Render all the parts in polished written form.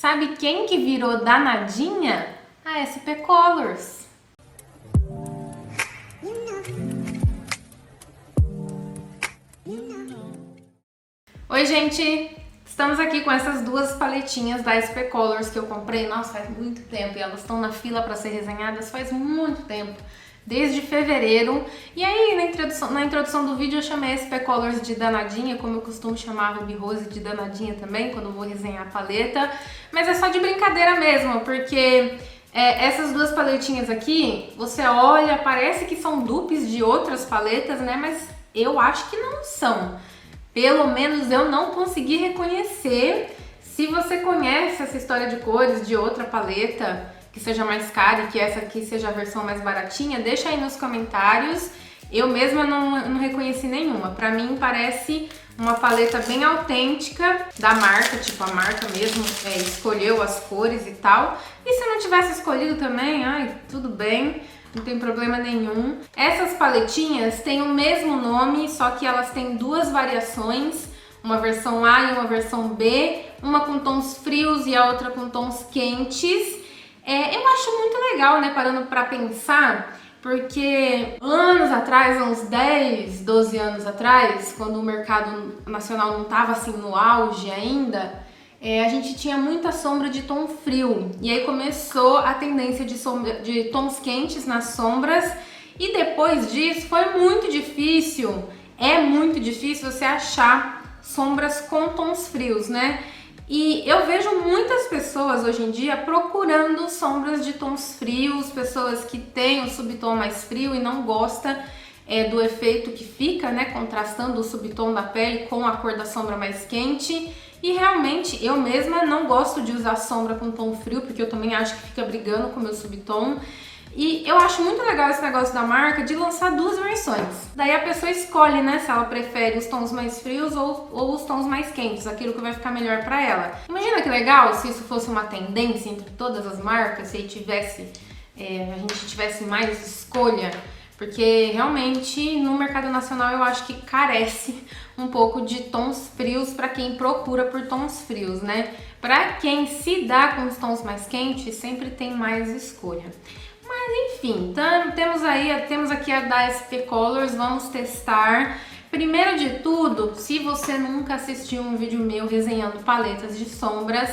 Sabe quem que virou danadinha? A SP Colors. Oi, gente! Estamos aqui com essas duas paletinhas da SP Colors que eu comprei, nossa, faz muito tempo, e elas estão na fila para ser resenhadas faz muito tempo, desde fevereiro. E aí, na introdução do vídeo, eu chamei a SP Colors de danadinha, como eu costumo chamar a Ruby Rose de danadinha também, quando eu vou resenhar a paleta. Mas é só de brincadeira mesmo, porque essas duas paletinhas aqui, você olha, parece que são dupes de outras paletas, né? Mas eu acho que não são. Pelo menos eu não consegui reconhecer. Se você conhece essa história de cores de outra paleta que seja mais cara e que essa aqui seja a versão mais baratinha, deixa aí nos comentários. Eu mesma não reconheci nenhuma. Pra mim parece uma paleta bem autêntica da marca, tipo a marca mesmo escolheu as cores e tal. E se não tivesse escolhido também, ai, tudo bem. Não tem problema nenhum. Essas paletinhas têm o mesmo nome, só que elas têm duas variações, uma versão A e uma versão B, uma com tons frios e a outra com tons quentes. Eu acho muito legal, né, parando pra pensar, porque anos atrás, uns 10, 12 anos atrás, quando o mercado nacional não tava assim no auge ainda, a gente tinha muita sombra de tom frio, e aí começou a tendência de tons quentes nas sombras, e depois disso foi muito difícil, é muito difícil você achar sombras com tons frios, né? E eu vejo muitas pessoas hoje em dia procurando sombras de tons frios, pessoas que têm o subtom mais frio e não gosta do efeito que fica, né, contrastando o subtom da pele com a cor da sombra mais quente. E realmente eu mesma não gosto de usar sombra com tom frio, porque eu também acho que fica brigando com o meu subtom. E eu acho muito legal esse negócio da marca de lançar duas versões. Daí a pessoa escolhe, né, se ela prefere os tons mais frios ou os tons mais quentes, aquilo que vai ficar melhor pra ela. Imagina que legal se isso fosse uma tendência entre todas as marcas, se a gente tivesse mais escolha. Porque realmente no mercado nacional eu acho que carece um pouco de tons frios para quem procura por tons frios, né? Para quem se dá com os tons mais quentes, sempre tem mais escolha. Mas enfim, temos aqui a da SP Colors, vamos testar. Primeiro de tudo, se você nunca assistiu um vídeo meu resenhando paletas de sombras,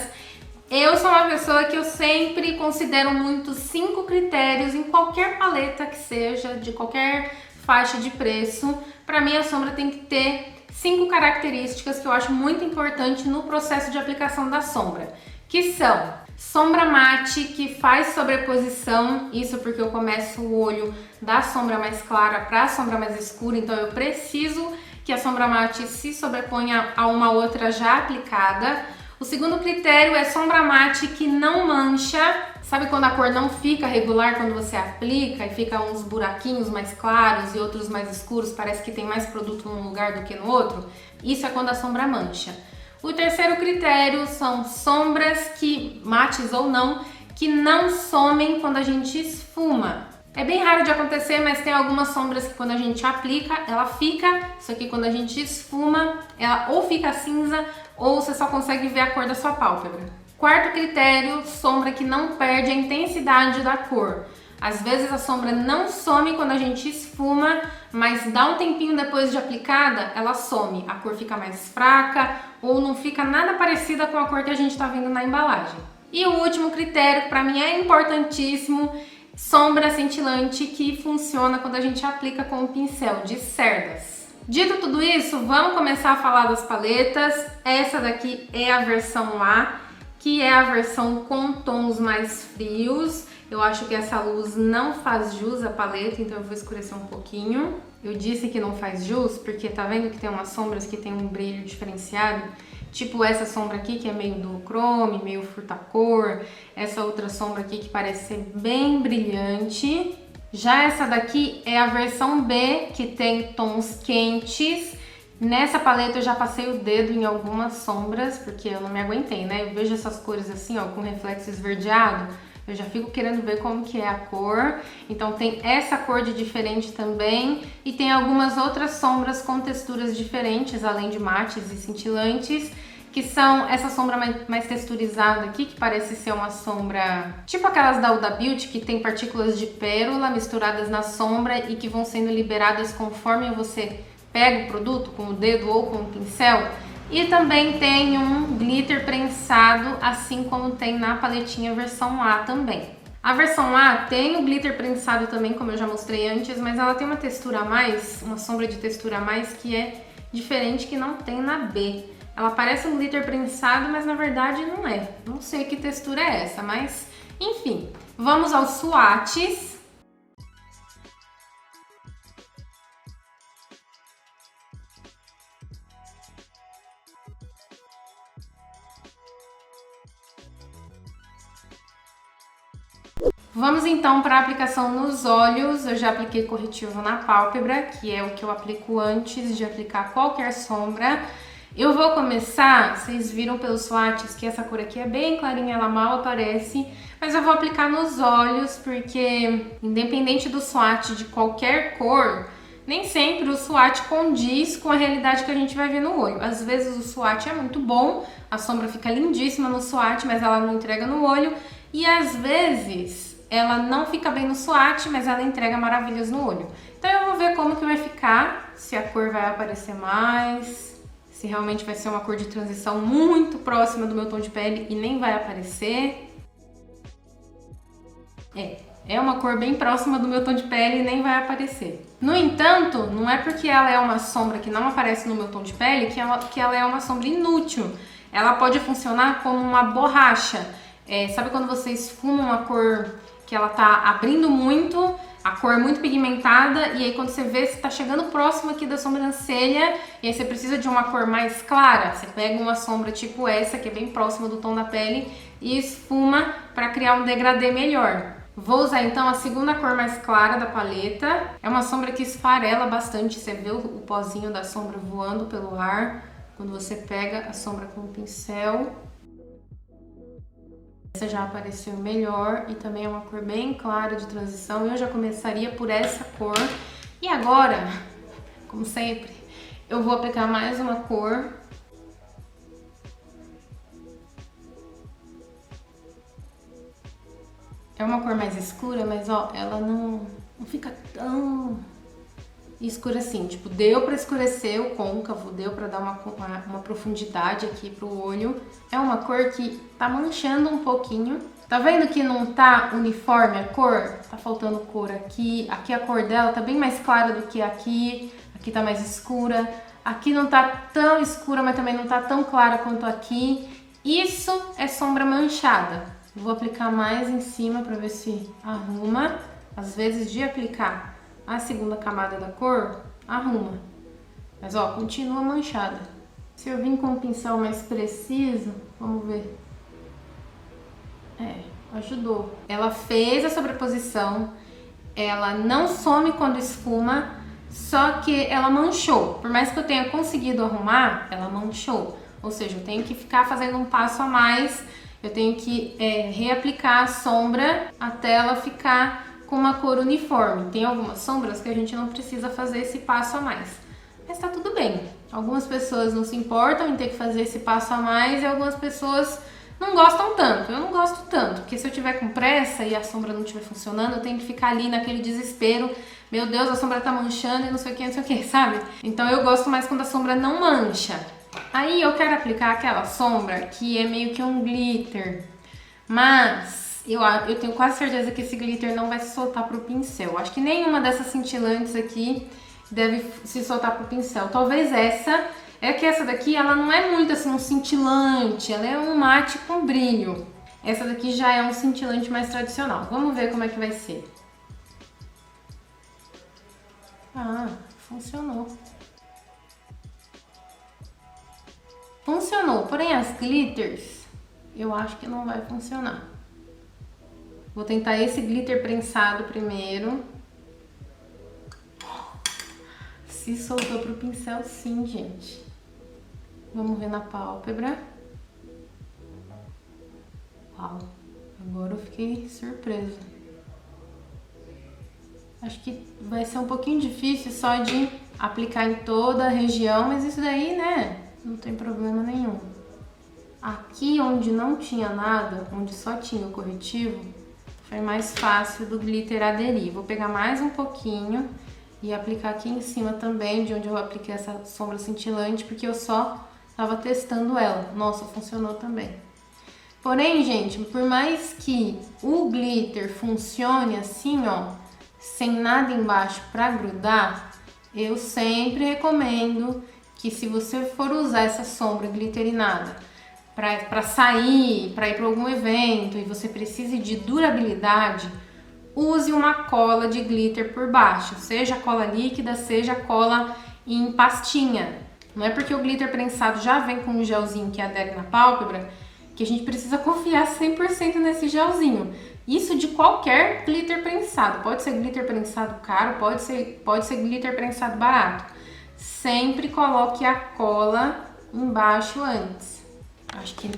eu sou uma pessoa que eu sempre considero muito 5 critérios em qualquer paleta que seja, de qualquer faixa de preço. Pra mim a sombra tem que ter 5 características que eu acho muito importante no processo de aplicação da sombra, que são sombra mate, que faz sobreposição, isso porque eu começo o olho da sombra mais clara para a sombra mais escura, então eu preciso que a sombra mate se sobreponha a uma outra já aplicada. O segundo critério é sombra mate que não mancha. Sabe quando a cor não fica regular quando você aplica e fica uns buraquinhos mais claros e outros mais escuros, parece que tem mais produto num lugar do que no outro? Isso é quando a sombra mancha. O terceiro critério são sombras que, mates ou não, que não somem quando a gente esfuma. É bem raro de acontecer, mas tem algumas sombras que quando a gente aplica, ela fica, só que quando a gente esfuma, ela ou fica cinza ou você só consegue ver a cor da sua pálpebra. Quarto critério, sombra que não perde a intensidade da cor. Às vezes a sombra não some quando a gente esfuma, mas dá um tempinho depois de aplicada, ela some. A cor fica mais fraca ou não fica nada parecida com a cor que a gente está vendo na embalagem. E o último critério, que para mim é importantíssimo, sombra cintilante que funciona quando a gente aplica com o pincel de cerdas. Dito tudo isso, vamos começar a falar das paletas. Essa daqui é a versão A, que é a versão com tons mais frios. Eu acho que essa luz não faz jus à paleta, então eu vou escurecer um pouquinho. Eu disse que não faz jus porque tá vendo que tem umas sombras que tem um brilho diferenciado? Tipo essa sombra aqui que é meio duochrome, meio furta-cor. Essa outra sombra aqui que parece ser bem brilhante. Já essa daqui é a versão B, que tem tons quentes. Nessa paleta eu já passei o dedo em algumas sombras, porque eu não me aguentei, né? Eu vejo essas cores assim, ó, com reflexo esverdeado, eu já fico querendo ver como que é a cor. Então tem essa cor de diferente também, e tem algumas outras sombras com texturas diferentes, além de mates e cintilantes, que são essa sombra mais texturizada aqui, que parece ser uma sombra tipo aquelas da Huda Beauty, que tem partículas de pérola misturadas na sombra e que vão sendo liberadas conforme você pega o produto com o dedo ou com o pincel. E também tem um glitter prensado, assim como tem na paletinha versão A também. A versão A tem o glitter prensado também, como eu já mostrei antes, mas ela tem uma textura a mais, uma sombra de textura a mais que é diferente, que não tem na B. Ela parece um glitter prensado, mas na verdade não é. Não sei que textura é essa, mas enfim. Vamos aos swatches. Vamos então para a aplicação nos olhos. Eu já apliquei corretivo na pálpebra, que é o que eu aplico antes de aplicar qualquer sombra. Eu vou começar, vocês viram pelos swatches que essa cor aqui é bem clarinha, ela mal aparece, mas eu vou aplicar nos olhos porque, independente do swatch de qualquer cor, nem sempre o swatch condiz com a realidade que a gente vai ver no olho. Às vezes o swatch é muito bom, a sombra fica lindíssima no swatch, mas ela não entrega no olho, e às vezes ela não fica bem no swatch, mas ela entrega maravilhas no olho. Então eu vou ver como que vai ficar, se a cor vai aparecer mais, se realmente vai ser uma cor de transição muito próxima do meu tom de pele e nem vai aparecer. É uma cor bem próxima do meu tom de pele e nem vai aparecer. No entanto, não é porque ela é uma sombra que não aparece no meu tom de pele que ela é uma sombra inútil. Ela pode funcionar como uma borracha. Sabe quando você esfuma uma cor que ela tá abrindo muito, a cor é muito pigmentada, e aí quando você vê, você tá chegando próximo aqui da sobrancelha, e aí você precisa de uma cor mais clara, você pega uma sombra tipo essa, que é bem próxima do tom da pele, e esfuma para criar um degradê melhor. Vou usar então a segunda cor mais clara da paleta. É uma sombra que esfarela bastante, você vê o pozinho da sombra voando pelo ar quando você pega a sombra com o pincel. Essa já apareceu melhor e também é uma cor bem clara de transição. Eu já começaria por essa cor. E agora, como sempre, eu vou aplicar mais uma cor. É uma cor mais escura, mas ó, ela não fica tão escura assim. Tipo, deu pra escurecer o côncavo, deu pra dar uma profundidade aqui pro olho. É uma cor que tá manchando um pouquinho. Tá vendo que não tá uniforme a cor? Tá faltando cor aqui. Aqui a cor dela tá bem mais clara do que aqui. Aqui tá mais escura. Aqui não tá tão escura, mas também não tá tão clara quanto aqui. Isso é sombra manchada. Vou aplicar mais em cima pra ver se arruma. Às vezes de aplicar a segunda camada da cor, arruma. Mas ó, continua manchada. Se eu vim com um pincel mais preciso, vamos ver. Ajudou. Ela fez a sobreposição, ela não some quando esfuma, só que ela manchou. Por mais que eu tenha conseguido arrumar, ela manchou. Ou seja, eu tenho que ficar fazendo um passo a mais, eu tenho que reaplicar a sombra até ela ficar com uma cor uniforme. Tem algumas sombras que a gente não precisa fazer esse passo a mais. Mas tá tudo bem. Algumas pessoas não se importam em ter que fazer esse passo a mais e algumas pessoas não gostam tanto. Eu não gosto tanto, porque se eu tiver com pressa e a sombra não estiver funcionando, eu tenho que ficar ali naquele desespero. Meu Deus, a sombra tá manchando e não sei o que, sabe? Então eu gosto mais quando a sombra não mancha. Aí eu quero aplicar aquela sombra que é meio que um glitter, mas eu tenho quase certeza que esse glitter não vai se soltar pro pincel. Acho que nenhuma dessas cintilantes aqui deve se soltar pro pincel. Talvez essa, que essa daqui ela não é muito assim um cintilante, ela é um mate com brilho. Essa daqui já é um cintilante mais tradicional. Vamos ver como é que vai ser. Ah, funcionou. Funcionou, porém as glitters eu acho que não vai funcionar. Vou tentar esse glitter prensado primeiro. Se soltou pro pincel sim, gente. Vamos ver na pálpebra. Uau, agora eu fiquei surpresa. Acho que vai ser um pouquinho difícil só de aplicar em toda a região, mas isso daí, né, não tem problema nenhum. Aqui onde não tinha nada, onde só tinha o corretivo, foi mais fácil do glitter aderir. Vou pegar mais um pouquinho e aplicar aqui em cima também, de onde eu apliquei essa sombra cintilante, porque eu só tava testando ela. Nossa, funcionou também. Porém, gente, por mais que o glitter funcione assim, ó, sem nada embaixo pra grudar, eu sempre recomendo que se você for usar essa sombra glitterinada para sair, para ir para algum evento e você precise de durabilidade, use uma cola de glitter por baixo, seja cola líquida, seja cola em pastinha. Não é porque o glitter prensado já vem com um gelzinho que adere na pálpebra que a gente precisa confiar 100% nesse gelzinho. Isso de qualquer glitter prensado. Pode ser glitter prensado caro, pode ser glitter prensado barato. Sempre coloque a cola embaixo antes. Acho que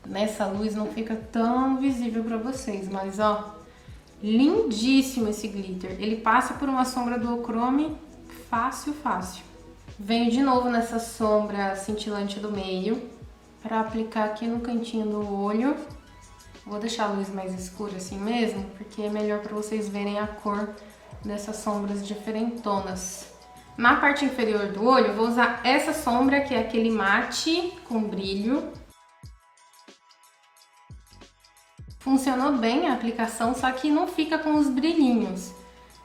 nessa luz não fica tão visível para vocês, mas ó, lindíssimo esse glitter. Ele passa por uma sombra duochrome fácil, fácil. Venho de novo nessa sombra cintilante do meio para aplicar aqui no cantinho do olho. Vou deixar a luz mais escura assim mesmo, porque é melhor para vocês verem a cor dessas sombras diferentonas. Na parte inferior do olho, eu vou usar essa sombra, que é aquele mate com brilho. Funcionou bem a aplicação, só que não fica com os brilhinhos.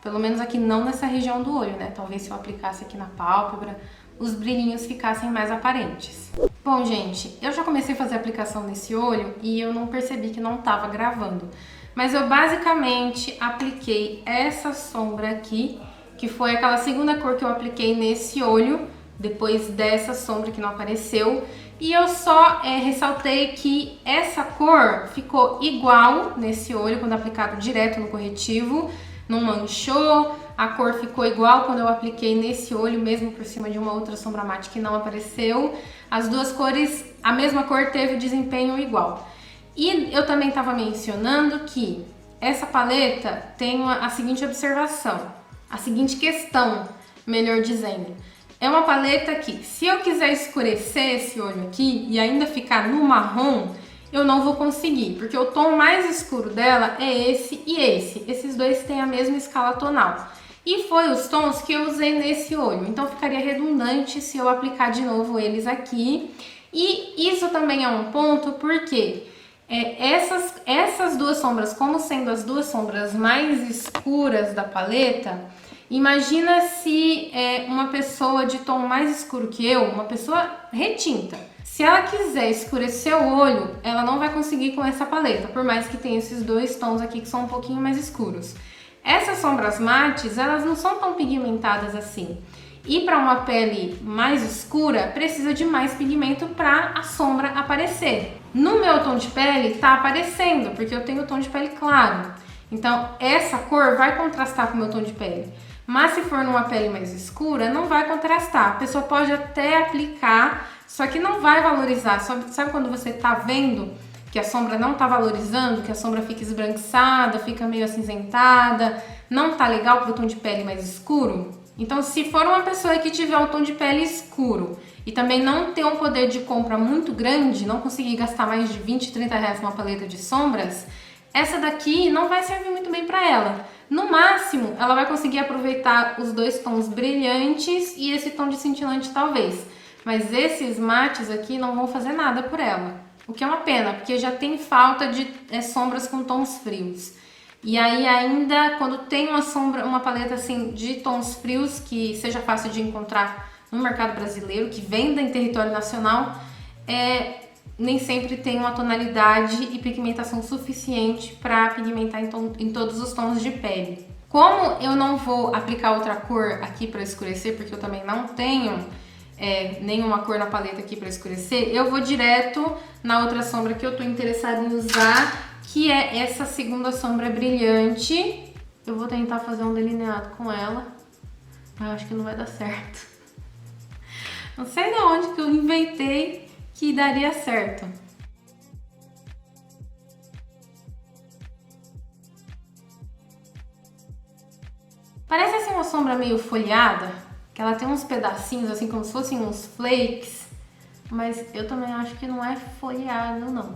Pelo menos aqui não nessa região do olho, né? Talvez se eu aplicasse aqui na pálpebra, os brilhinhos ficassem mais aparentes. Bom, gente, eu já comecei a fazer a aplicação nesse olho e eu não percebi que não estava gravando. Mas eu basicamente apliquei essa sombra aqui, que foi aquela segunda cor que eu apliquei nesse olho, depois dessa sombra que não apareceu. E eu só ressaltei que essa cor ficou igual nesse olho, quando aplicado direto no corretivo, não manchou, a cor ficou igual quando eu apliquei nesse olho, mesmo por cima de uma outra sombra mate que não apareceu. As duas cores, a mesma cor teve desempenho igual. E eu também estava mencionando que essa paleta tem a seguinte observação, a seguinte questão, melhor dizendo. É uma paleta que, se eu quiser escurecer esse olho aqui e ainda ficar no marrom, eu não vou conseguir, porque o tom mais escuro dela é esse e esse. Esses dois têm a mesma escala tonal. E foi os tons que eu usei nesse olho, então ficaria redundante se eu aplicar de novo eles aqui. E isso também é um ponto, porque essas duas sombras, como sendo as duas sombras mais escuras da paleta, imagina se uma pessoa de tom mais escuro que eu, uma pessoa retinta, se ela quiser escurecer o olho, ela não vai conseguir com essa paleta, por mais que tenha esses dois tons aqui que são um pouquinho mais escuros. Essas sombras mates, elas não são tão pigmentadas assim. E para uma pele mais escura, precisa de mais pigmento para a sombra aparecer. No meu tom de pele tá aparecendo, porque eu tenho tom de pele claro. Então essa cor vai contrastar com o meu tom de pele. Mas se for numa pele mais escura, não vai contrastar. A pessoa pode até aplicar, só que não vai valorizar. Sabe quando você tá vendo que a sombra não tá valorizando, que a sombra fica esbranquiçada, fica meio acinzentada, não tá legal pro tom de pele mais escuro? Então, se for uma pessoa que tiver um tom de pele escuro e também não ter um poder de compra muito grande, não conseguir gastar mais de 20, 30 reais numa paleta de sombras, essa daqui não vai servir muito bem para ela. No máximo, ela vai conseguir aproveitar os dois tons brilhantes e esse tom de cintilante talvez. Mas esses mates aqui não vão fazer nada por ela. O que é uma pena, porque já tem falta de sombras com tons frios. E aí ainda, quando tem uma paleta assim de tons frios, que seja fácil de encontrar no mercado brasileiro, que venda em território nacional, nem sempre tem uma tonalidade e pigmentação suficiente para pigmentar em todos os tons de pele. Como eu não vou aplicar outra cor aqui para escurecer, porque eu também não tenho nenhuma cor na paleta aqui para escurecer, eu vou direto na outra sombra que eu tô interessada em usar, que é essa segunda sombra brilhante. Eu vou tentar fazer um delineado com ela. Acho que não vai dar certo. Não sei de onde que eu inventei que daria certo. Parece assim uma sombra meio folhada, que ela tem uns pedacinhos assim como se fossem uns flakes, mas eu também acho que não é folheado, não.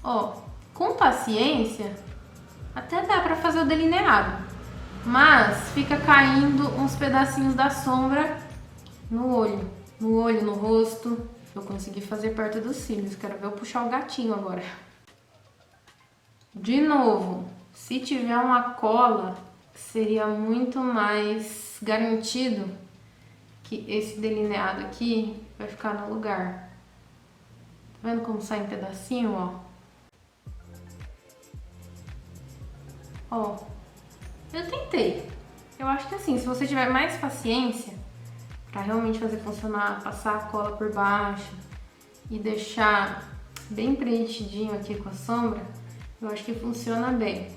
Ó, com paciência, até dá pra fazer o delineado, mas fica caindo uns pedacinhos da sombra no olho, no rosto. Eu consegui fazer perto dos cílios, quero ver eu puxar o gatinho agora. De novo, se tiver uma cola, seria muito mais garantido que esse delineado aqui vai ficar no lugar. Tá vendo como sai em pedacinho, ó? Ó, eu tentei. Eu acho que assim, se você tiver mais paciência pra realmente fazer funcionar, passar a cola por baixo e deixar bem preenchidinho aqui com a sombra, eu acho que funciona bem.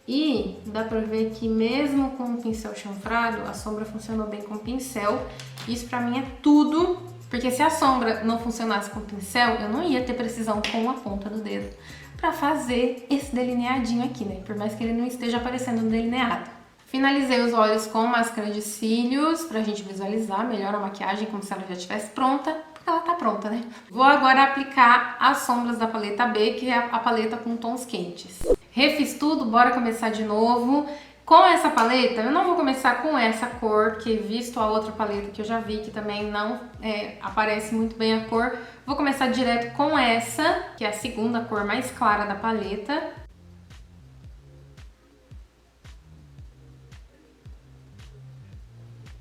E dá pra ver que mesmo com o pincel chanfrado, a sombra funcionou bem com o pincel. Isso pra mim é tudo, porque se a sombra não funcionasse com o pincel, eu não ia ter precisão com a ponta do dedo pra fazer esse delineadinho aqui, né? Por mais que ele não esteja aparecendo no delineado. Finalizei os olhos com máscara de cílios pra gente visualizar melhor a maquiagem, como se ela já estivesse pronta, porque ela tá pronta, né? Vou agora aplicar as sombras da paleta B, que é a paleta com tons quentes. Refiz tudo, bora começar de novo. Com essa paleta, eu não vou começar com essa cor, porque visto a outra paleta que eu já vi, que também não aparece muito bem a cor, vou começar direto com essa, que é a segunda cor mais clara da paleta.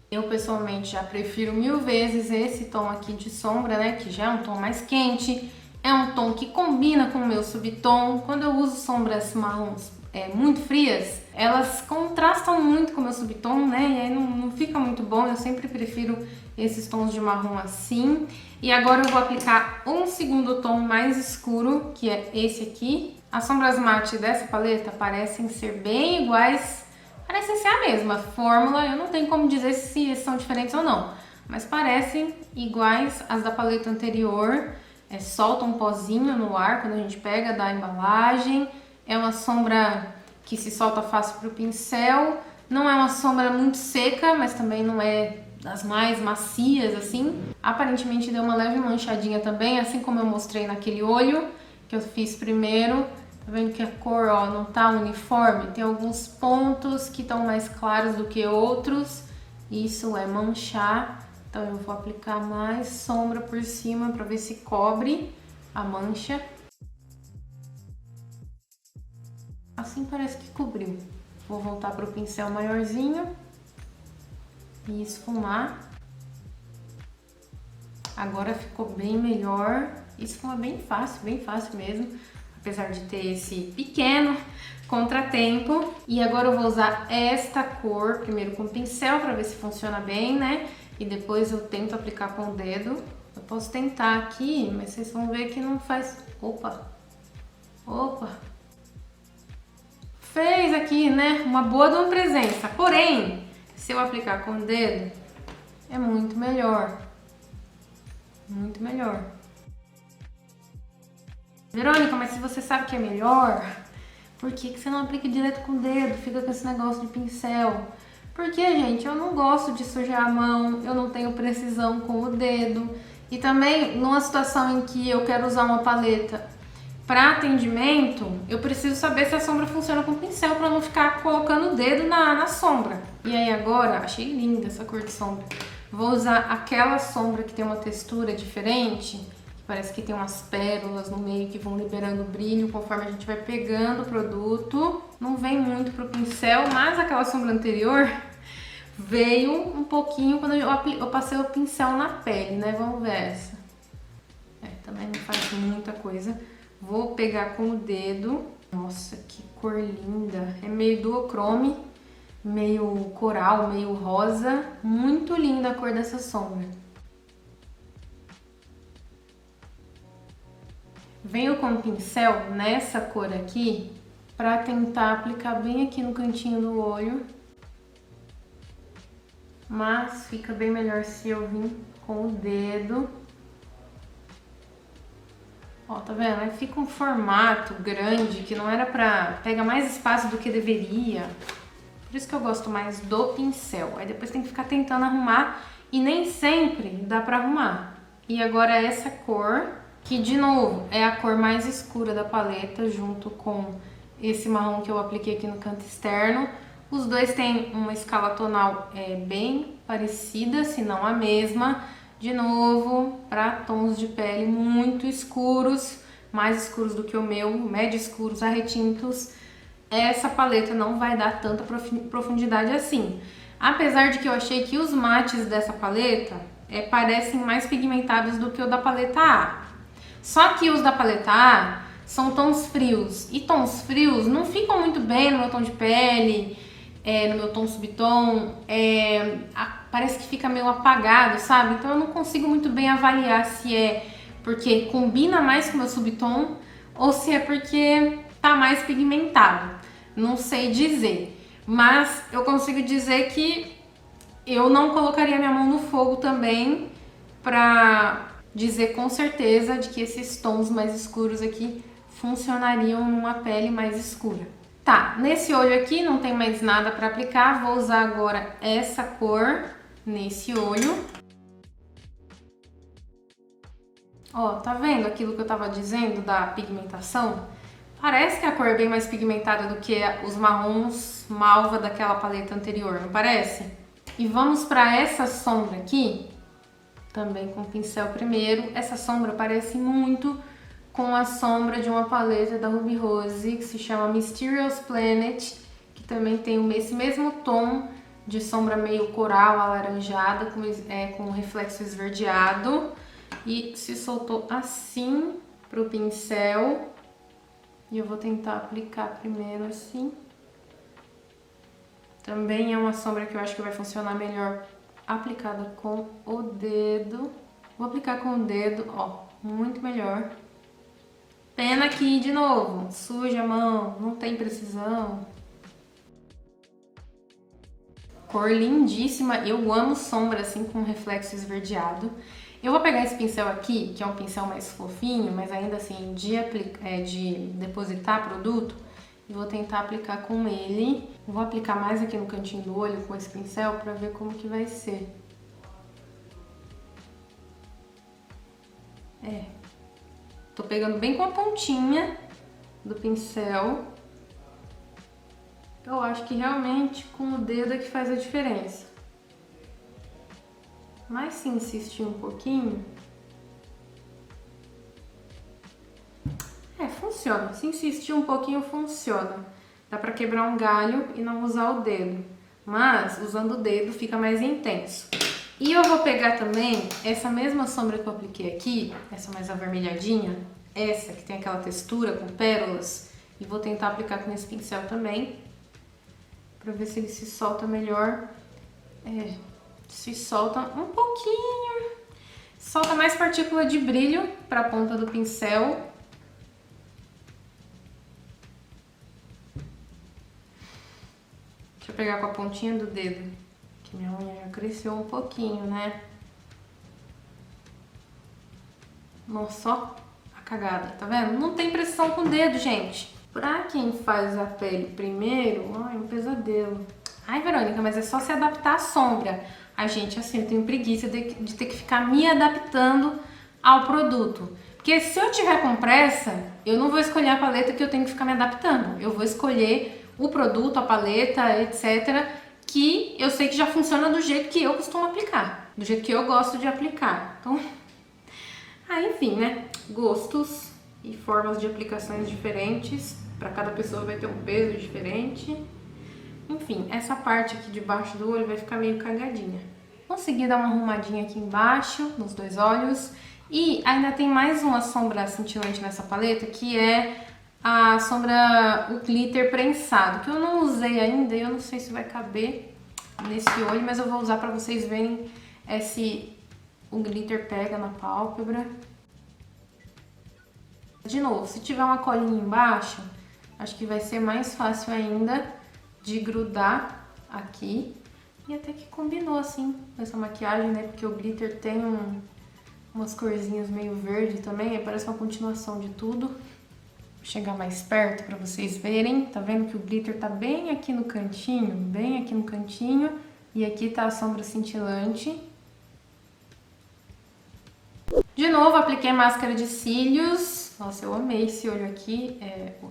Eu pessoalmente já prefiro 1000 vezes esse tom aqui de sombra, né, que já é um tom mais quente, é um tom que combina com o meu subtom. Quando eu uso sombras marrons muito frias, elas contrastam muito com o meu subtom, né, e aí não fica muito bom. Eu sempre prefiro esses tons de marrom assim. E agora eu vou aplicar um segundo tom mais escuro, que é esse aqui. As sombras mate dessa paleta parecem ser bem iguais, parecem ser a mesma fórmula, eu não tenho como dizer se são diferentes ou não, mas parecem iguais às da paleta anterior. Solta um pozinho no ar quando a gente pega da embalagem. É uma sombra que se solta fácil pro pincel. Não é uma sombra muito seca, mas também não é das mais macias assim. Aparentemente deu uma leve manchadinha também, assim como eu mostrei naquele olho que eu fiz primeiro. Tá vendo que a cor, ó, não tá uniforme? Tem alguns pontos que estão mais claros do que outros. Isso é manchar. Então eu vou aplicar mais sombra por cima para ver se cobre a mancha. Assim parece que cobriu. Vou voltar pro pincel maiorzinho e esfumar. Agora ficou bem melhor. Esfuma bem fácil mesmo, apesar de ter esse pequeno contratempo. E agora eu vou usar esta cor primeiro com o pincel para ver se funciona bem, né? E depois eu tento aplicar com o dedo. Eu posso tentar aqui, mas vocês vão ver que não faz... Opa! Fez aqui, né? Uma boa de uma presença. Porém, se eu aplicar com o dedo, é muito melhor. Muito melhor. Verônica, mas se você sabe que é melhor, por que você não aplica direto com o dedo? Fica com esse negócio de pincel. Porque, gente, eu não gosto de sujar a mão, eu não tenho precisão com o dedo. E também, numa situação em que eu quero usar uma paleta para atendimento, eu preciso saber se a sombra funciona com pincel para não ficar colocando o dedo na sombra. E aí agora, achei linda essa cor de sombra. Vou usar aquela sombra que tem uma textura diferente, que parece que tem umas pérolas no meio que vão liberando brilho conforme a gente vai pegando o produto. Não vem muito pro pincel, mas aquela sombra anterior veio um pouquinho quando eu passei o pincel na pele, né? Vamos ver essa. Também não faz muita coisa. Vou pegar com o dedo. Nossa, que cor linda. É meio duochrome, meio coral, meio rosa. Muito linda a cor dessa sombra. Venho com o pincel nessa cor aqui para tentar aplicar bem aqui no cantinho do olho. Mas fica bem melhor se eu vir com o dedo. Ó, tá vendo? Aí fica um formato grande que não era pra... Pega mais espaço do que deveria. Por isso que eu gosto mais do pincel. Aí depois tem que ficar tentando arrumar e nem sempre dá pra arrumar. E agora essa cor, que de novo é a cor mais escura da paleta, junto com esse marrom que eu apliquei aqui no canto externo. Os dois têm uma escala tonal bem parecida, se não a mesma. De novo, para tons de pele muito escuros, mais escuros do que o meu, médio escuros a retintos, essa paleta não vai dar tanta profundidade assim. Apesar de que eu achei que os mates dessa paleta parecem mais pigmentados do que o da paleta A. Só que os da paleta A são tons frios, e tons frios não ficam muito bem no meu tom de pele, no meu tom subtom, parece que fica meio apagado, sabe? Então eu não consigo muito bem avaliar se é porque combina mais com o meu subtom ou se é porque tá mais pigmentado. Não sei dizer, mas eu consigo dizer que eu não colocaria minha mão no fogo também pra dizer com certeza de que esses tons mais escuros aqui funcionariam numa pele mais escura. Tá, nesse olho aqui não tem mais nada para aplicar, vou usar agora essa cor nesse olho. Ó, tá vendo aquilo que eu tava dizendo da pigmentação? Parece que a cor é bem mais pigmentada do que os marrons malva daquela paleta anterior, não parece? E vamos para essa sombra aqui, também com o pincel primeiro. Essa sombra parece muito com a sombra de uma paleta da Ruby Rose, que se chama Mysterious Planet, que também tem esse mesmo tom de sombra meio coral alaranjada, com reflexo esverdeado. E se soltou assim pro pincel. E eu vou tentar aplicar primeiro assim. Também é uma sombra que eu acho que vai funcionar melhor aplicada com o dedo. Vou aplicar com o dedo, ó, muito melhor. Pena que, de novo, suja a mão, não tem precisão. Cor lindíssima, eu amo sombra assim com reflexo esverdeado. Eu vou pegar esse pincel aqui, que é um pincel mais fofinho, mas ainda assim de depositar produto, e vou tentar aplicar com ele. Vou aplicar mais aqui no cantinho do olho com esse pincel pra ver como que vai ser. Tô pegando bem com a pontinha do pincel. Eu acho que realmente com o dedo é que faz a diferença. Mas se insistir um pouquinho... funciona. Se insistir um pouquinho, funciona. Dá pra quebrar um galho e não usar o dedo. Mas, usando o dedo, fica mais intenso. E eu vou pegar também essa mesma sombra que eu apliquei aqui, essa mais avermelhadinha, essa que tem aquela textura com pérolas, e vou tentar aplicar com esse pincel também, pra ver se ele se solta melhor. Se solta um pouquinho, solta mais partícula de brilho para a ponta do pincel. Deixa eu pegar com a pontinha do dedo, que minha unha já cresceu um pouquinho, né? Nossa, ó, a cagada, tá vendo? Não tem precisão com o dedo, gente. Pra quem faz a pele primeiro, ai, um pesadelo. Ai, Verônica, mas é só se adaptar à sombra. A gente, assim, eu tenho preguiça de ter que ficar me adaptando ao produto. Porque se eu tiver com pressa, eu não vou escolher a paleta que eu tenho que ficar me adaptando. Eu vou escolher o produto, a paleta, etc., que eu sei que já funciona do jeito que eu costumo aplicar. Do jeito que eu gosto de aplicar. Então, enfim, né? Gostos e formas de aplicações diferentes. Para cada pessoa vai ter um peso diferente. Enfim, essa parte aqui de baixo do olho vai ficar meio cagadinha. Consegui dar uma arrumadinha aqui embaixo, nos dois olhos. E ainda tem mais uma sombra cintilante nessa paleta, que é a sombra, o glitter prensado, que eu não usei ainda e eu não sei se vai caber nesse olho, mas eu vou usar pra vocês verem se o glitter pega na pálpebra. De novo, se tiver uma colinha embaixo, acho que vai ser mais fácil ainda de grudar aqui. E até que combinou assim com essa maquiagem, né? Porque o glitter tem umas corzinhas meio verde também, aí parece uma continuação de tudo. Vou chegar mais perto pra vocês verem. Tá vendo que o glitter tá bem aqui no cantinho? Bem aqui no cantinho. E aqui tá a sombra cintilante. De novo, apliquei máscara de cílios. Nossa, eu amei esse olho aqui.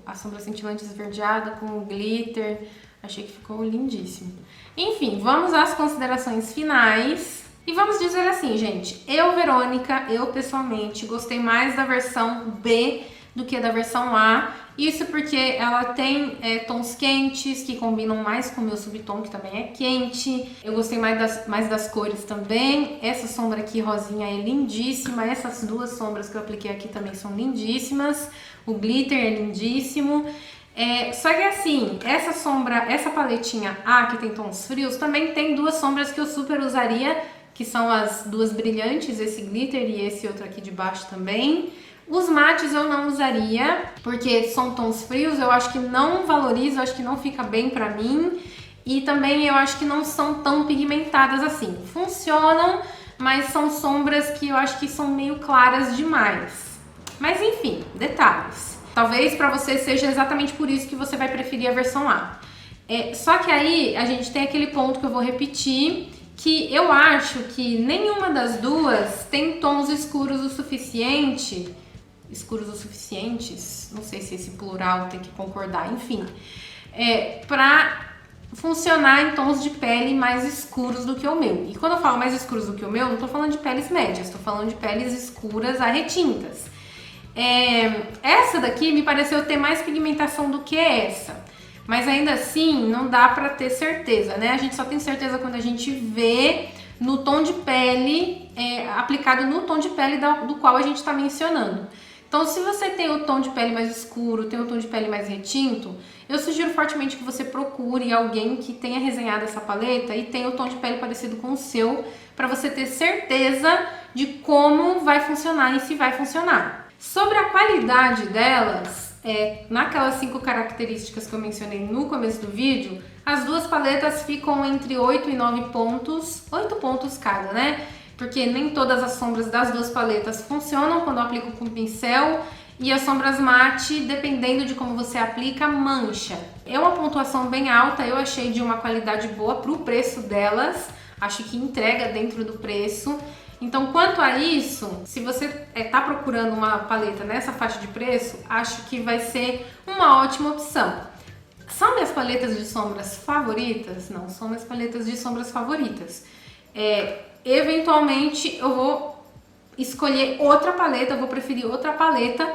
A sombra cintilante esverdeada com glitter. Achei que ficou lindíssimo. Enfim, vamos às considerações finais. E vamos dizer assim, gente. Eu, Verônica, pessoalmente, gostei mais da versão B do que da versão A. Isso porque ela tem tons quentes que combinam mais com o meu subtom, que também é quente. Eu gostei mais das cores também. Essa sombra aqui, rosinha, é lindíssima. Essas duas sombras que eu apliquei aqui também são lindíssimas. O glitter é lindíssimo. Só que assim, essa paletinha A, que tem tons frios, também tem duas sombras que eu super usaria, que são as duas brilhantes, esse glitter e esse outro aqui de baixo também. Os mates eu não usaria, porque são tons frios, eu acho que não valoriza, eu acho que não fica bem pra mim. E também eu acho que não são tão pigmentadas assim. Funcionam, mas são sombras que eu acho que são meio claras demais. Mas enfim, detalhes. Talvez pra você seja exatamente por isso que você vai preferir a versão A. Só que aí a gente tem aquele ponto que eu vou repetir, que eu acho que nenhuma das duas tem tons escuros o suficiente. Escuros o suficientes, não sei se esse plural tem que concordar, enfim, pra funcionar em tons de pele mais escuros do que o meu. E quando eu falo mais escuros do que o meu, não tô falando de peles médias, tô falando de peles escuras a retintas. Essa daqui me pareceu ter mais pigmentação do que essa, mas ainda assim não dá pra ter certeza, né? A gente só tem certeza quando a gente vê no tom de pele, aplicado no tom de pele do qual a gente tá mencionando. Então, se você tem o tom de pele mais escuro, tem o tom de pele mais retinto, eu sugiro fortemente que você procure alguém que tenha resenhado essa paleta e tenha o tom de pele parecido com o seu, para você ter certeza de como vai funcionar e se vai funcionar. Sobre a qualidade delas, naquelas 5 características que eu mencionei no começo do vídeo, as duas paletas ficam entre 8 e 9 pontos, 8 pontos cada, né? Porque nem todas as sombras das duas paletas funcionam quando eu aplico com pincel, e as sombras mate, dependendo de como você aplica, mancha. É uma pontuação bem alta, eu achei de uma qualidade boa pro preço delas, acho que entrega dentro do preço. Então, quanto a isso, se você tá procurando uma paleta nessa faixa de preço, acho que vai ser uma ótima opção. São minhas paletas de sombras favoritas? Não, são minhas paletas de sombras favoritas. Eventualmente eu vou escolher outra paleta, eu vou preferir outra paleta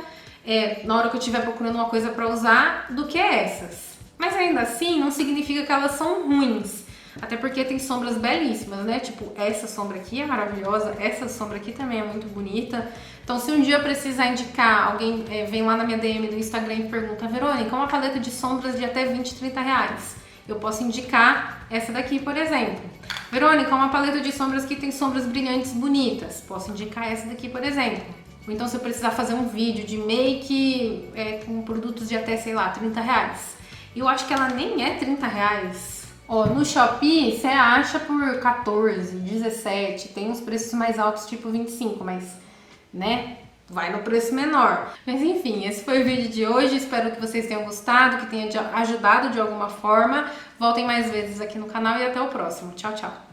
na hora que eu estiver procurando uma coisa para usar do que essas. Mas ainda assim não significa que elas são ruins, até porque tem sombras belíssimas, né? Tipo, essa sombra aqui é maravilhosa, essa sombra aqui também é muito bonita. Então, se um dia eu precisar indicar, alguém vem lá na minha DM do Instagram e pergunta: Verônica, uma paleta de sombras de até 20, 30 reais. Eu posso indicar essa daqui, por exemplo. Verônica, uma paleta de sombras que tem sombras brilhantes bonitas. Posso indicar essa daqui, por exemplo. Ou então, se eu precisar fazer um vídeo de make com produtos de até, sei lá, 30 reais. Eu acho que ela nem é 30 reais. Ó, no Shopee você acha por 14, 17. Tem uns preços mais altos, tipo 25, mas, né? Vai no preço menor. Mas enfim, esse foi o vídeo de hoje. Espero que vocês tenham gostado, que tenha ajudado de alguma forma. Voltem mais vezes aqui no canal e até o próximo. Tchau, tchau!